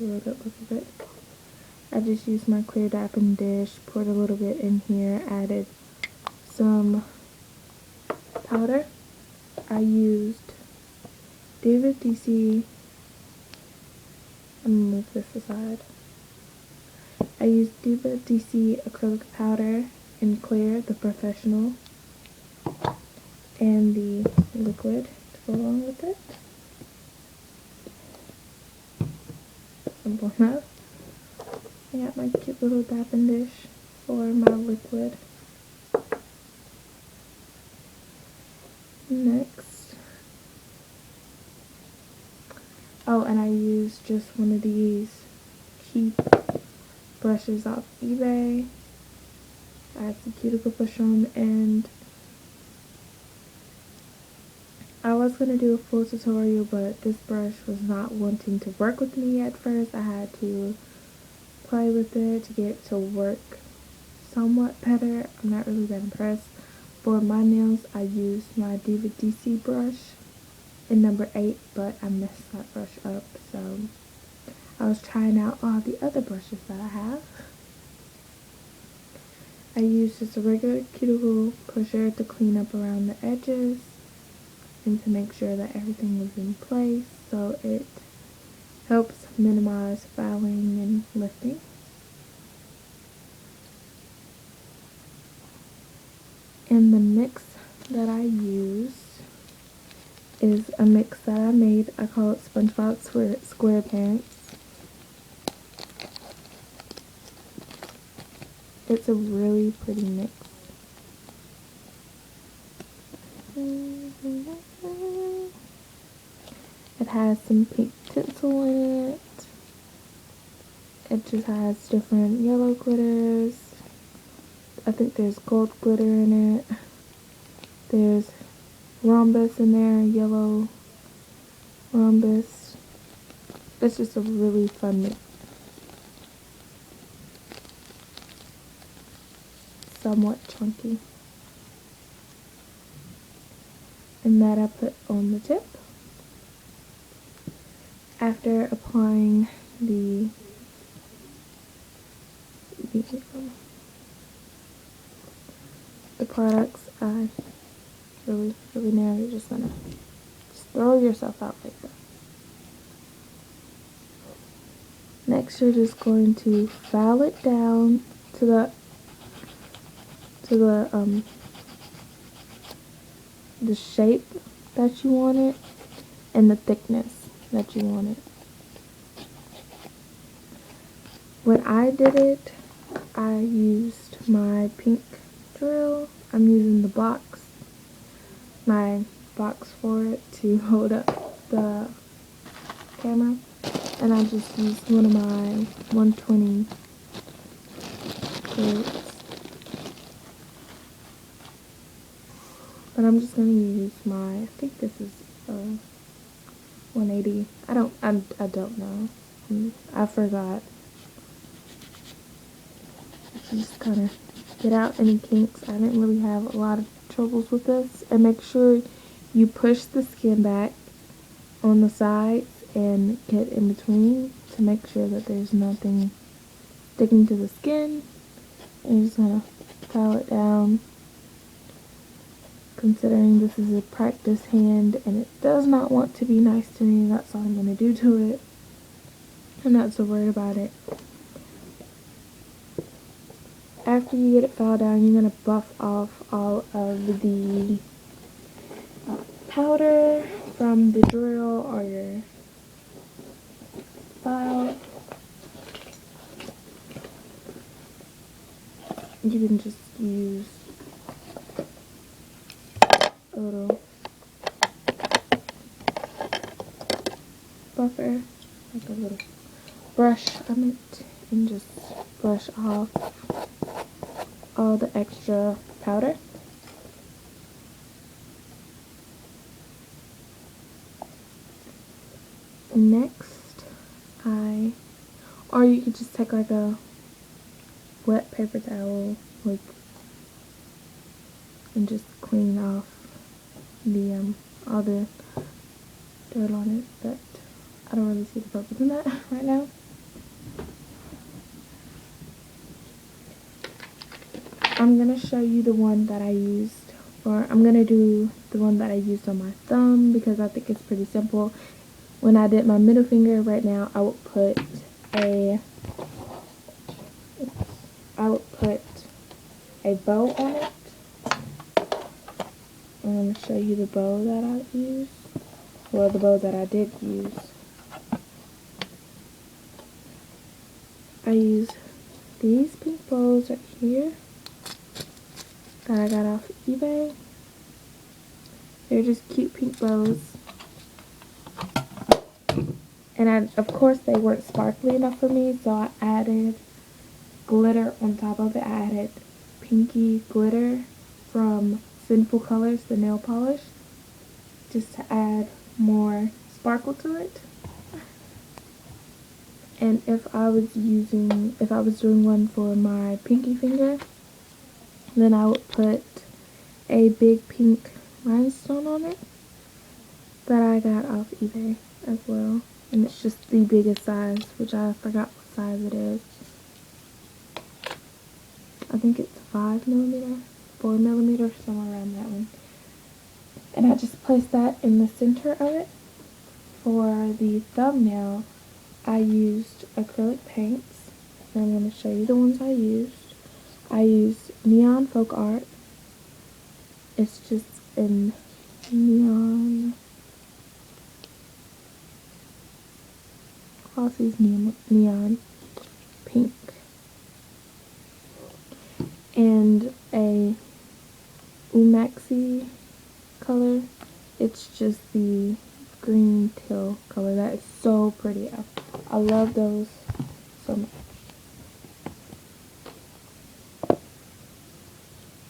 a real good look of it. I just used my clear dapping dish, poured a little bit in here, added some powder. I used David DC. I'm gonna move this aside. I used Diva DC acrylic powder in clear, the professional, and the liquid to go along with it. Simple enough. I got my cute little dapping dish for my liquid. Next, oh, and I used just one of these cheap brushes off eBay. I had some cuticle push on, and I was going to do a full tutorial, but this brush was not wanting to work with me at first. I had to play with it to get it to work somewhat better. I'm not really that impressed. For my nails, I used my Diva DC brush in number 8, but I messed that brush up, so I was trying out all the other brushes that I have. I used just a regular cuticle pusher to clean up around the edges and to make sure that everything was in place, so it helps minimize fouling and lifting. And the mix that I use is a mix that I made. I call it SpongeBob Squarepants. It's a really pretty mix. It has some pink tinsel in it. It just has different yellow glitters. I think there's gold glitter in it. There's rhombus in there, yellow rhombus. It's just a really fun mix. Somewhat chunky. And that I put on the tip. After applying the products, I really now you're just gonna throw yourself out like that. Next, you're just going to file it down to the shape that you want it and the thickness that you want it. When I did it, I used my pink drill. I'm using my box for it to hold up the camera, and I just used one of my 120 clips. But I'm just gonna use I think this is 180. I don't know. I forgot. Just kind of get out any kinks. I didn't really have a lot of troubles with this. And make sure you push the skin back on the sides and get in between to make sure that there's nothing sticking to the skin. And you're just gonna file it down. Considering this is a practice hand and it does not want to be nice to me, that's all I'm gonna do to it. I'm not so worried about it. After you get it filed down, you're going to buff off all of the powder from the drill or your file. You can just use a little buffer, like a little brush on it, and just brush off all the extra powder. Next, or you could just take like a wet paper towel, and just clean off the all the dirt on it, but I don't really see the purpose in that right now. I'm going to show you the one that I used, or I'm going to do the one that I used on my thumb because I think it's pretty simple. When I did my middle finger right now, I would put a bow on it. I'm going to show you the bow that I used, well, the bow that I did use. I used these pink bows right here that I got off eBay. They're just cute pink bows. And of course they weren't sparkly enough for me, so I added glitter on top of it. I added pinky glitter from Sinful Colors, the nail polish, just to add more sparkle to it. And if I was doing one for my pinky finger, then I would put a big pink rhinestone on it that I got off eBay as well. And it's just the biggest size, which I forgot what size it is. I think it's 5mm, 4mm, somewhere around that one. And I just placed that in the center of it. For the thumbnail, I used acrylic paints, and I'm going to show you the ones I used. I used Neon Folk Art. It's just in neon, Glossy's neon pink, and a Mrxdeliciousx color. It's just the green teal color. That is so pretty. I love those so much.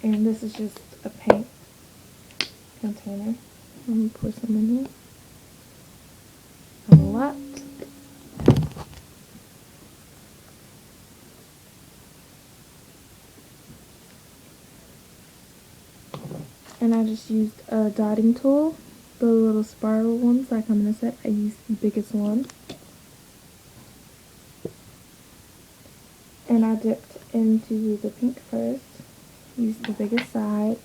And this is just a paint container. I'm going to pour some in here. A lot. And I just used a dotting tool. The little spiral ones that come in a set. I used the biggest one. And I dipped into the pink first. Used the biggest side.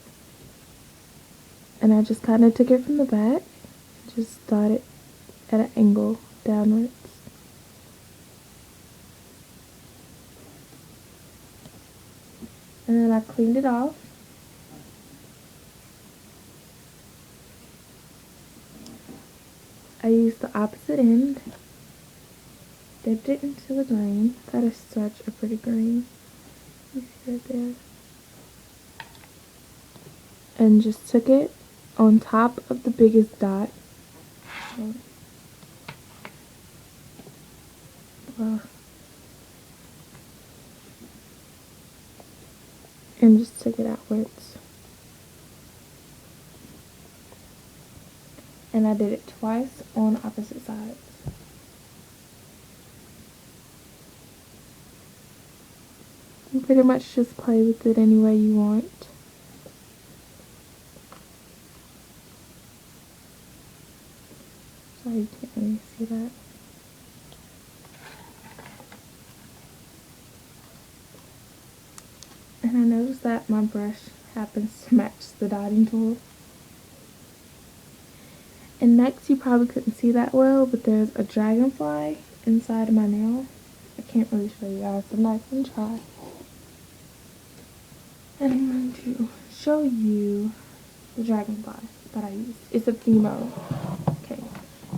And I just kind of took it from the back. Just dotted at an angle downwards. And then I cleaned it off. I used the opposite end, dipped it into the green. That is such a pretty green. You see right there. And just took it on top of the biggest dot. And just took it outwards. And I did it twice on opposite sides. You pretty much just play with it any way you want. Sorry, you can't really see that. And I noticed that my brush happens to match the dotting tool. And next, you probably couldn't see that well, but there's a dragonfly inside of my nail. I can't really show you guys, so I'm not going to try. And I'm going to show you the dragonfly that I used. It's a female. Okay.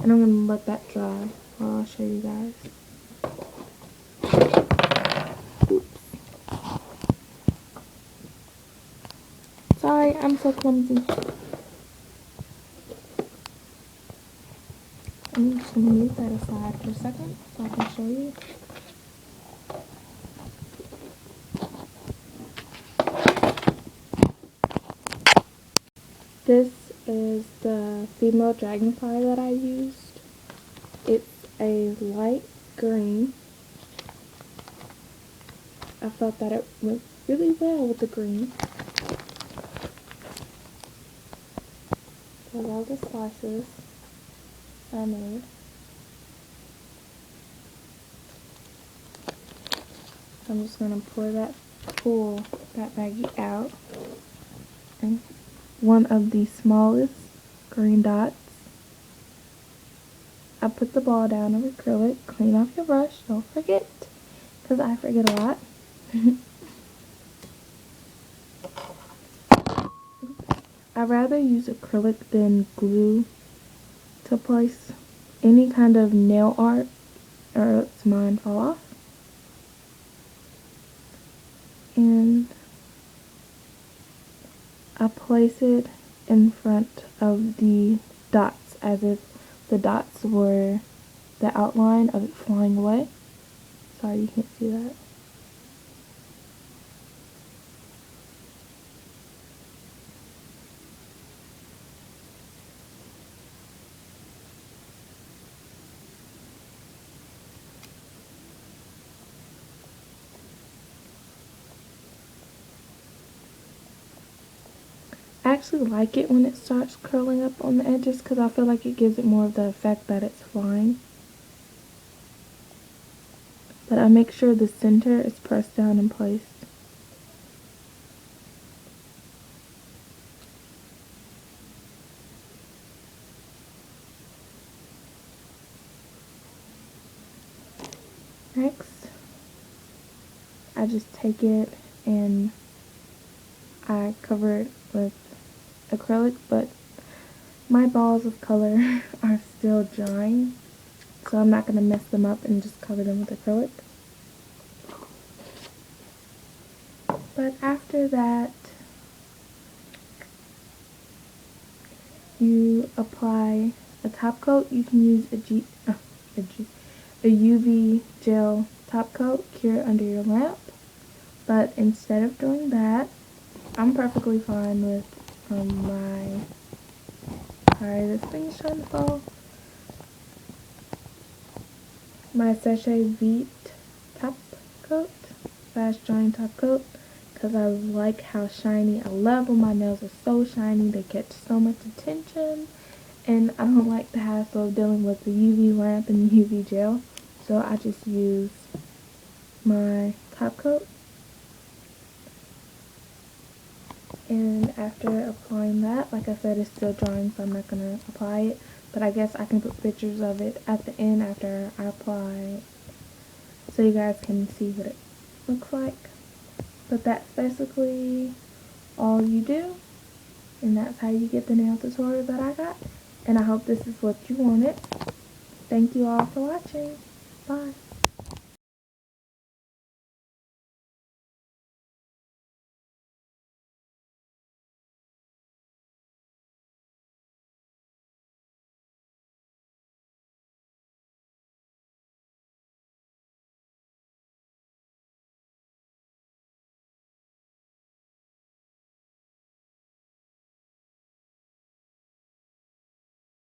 And I'm going to let that dry while I'll show you guys. Oops. Sorry, I'm so clumsy. I'm just going to move that aside for a second so I can show you. This is the female dragonfly that I used. It's a light green. I felt that it went really well with the green. So all the slices I made. I'm just going to pour that pool that baggie out. And one of the smallest green dots. I put the ball down of acrylic. Clean off your brush. Don't forget. Because I forget a lot. I'd rather use acrylic than glue to place any kind of nail art or else mine fall off. And I place it in front of the dots as if the dots were the outline of it flying away. Sorry you can't see that. I actually like it when it starts curling up on the edges because I feel like it gives it more of the effect that it's flying. But I make sure the center is pressed down in place. Next, I just take it and I cover it with acrylic, but my balls of color are still drying, so I'm not going to mess them up and just cover them with acrylic. But after that, you apply a top coat. You can use a UV gel top coat, cure it under your lamp. But instead of doing that, I'm perfectly fine with sorry, this thing is trying to fall. My Sachet Vite top coat, fast drying top coat, because I like how shiny. I love when my nails are so shiny, they catch so much attention, and I don't like the hassle of dealing with the UV lamp and UV gel, so I just use my top coat. And after applying that, like I said, it's still drying, so I'm not going to apply it, but I guess I can put pictures of it at the end after I apply it, so you guys can see what it looks like. But that's basically all you do, and that's how you get the nail tutorial that I got, and I hope this is what you wanted. Thank you all for watching. Bye.